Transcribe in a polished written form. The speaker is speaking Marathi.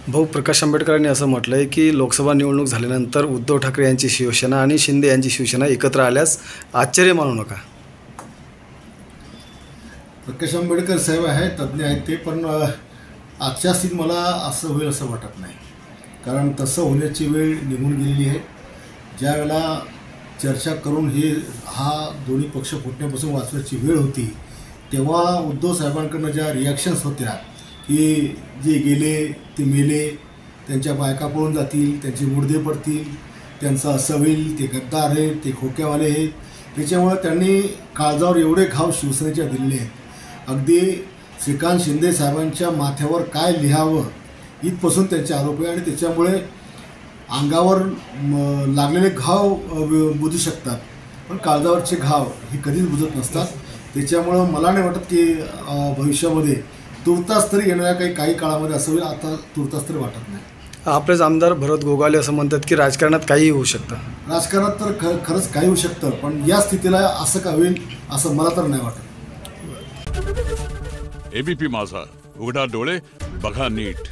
भाऊ प्रकाश आंबेडकरांनी असं म्हटलं आहे की लोकसभा निवडणूक झाल्यानंतर उद्धव ठाकरे यांची शिवसेना आणि शिंदे यांची शिवसेना एकत्र आल्यास आश्चर्य मानू नका. प्रकाश आंबेडकर साहेब आहेत, तज्ज्ञ आहेत ते, पण आजच्या स्थितीत मला असं होईल असं वाटत नाही. कारण तसं होण्याची वेळ निघून गेलेली आहे. ज्या वेळेला चर्चा करून हा दोन्ही पक्ष फुटण्यापासून वाचवायची वेळ होती, तेव्हा उद्धव साहेबांकडनं ज्या रिॲक्शन्स होत्या की जे गेले ते मेले, त्यांच्या बायका पळून जातील, त्यांचे मुडदे पडतील, त्यांचं असं होईल, ते गद्दार आहेत, ते खोक्यावाले आहेत, त्याच्यामुळे त्यांनी काळजावर एवढे घाव शिवसेनेच्या दिलेले आहेत. अगदी श्रीकांत शिंदे साहेबांच्या माथ्यावर काय लिहावं इथपासून त्यांचे आरोप आहे आणि त्याच्यामुळे अंगावर लागलेले घाव बुजू शकतात, पण काळजावरचे घाव हे कधीच बुजत नसतात. त्याच्यामुळं मला नाही वाटत की भविष्यामध्ये तुर्तास तरी येणाऱ्या काही काळामध्ये असं होईल. आता तुर्तास तरी वाटत नाही. आपलेच आमदार भरत गोगावले असं म्हणतात की राजकारणात काहीही होऊ शकतं. राजकारणात तर खरंच काही होऊ शकतं, पण या स्थितीला असं का होईल असं मला तर नाही वाटत. एबीपी माझा, उघडा डोळे बघा नीट.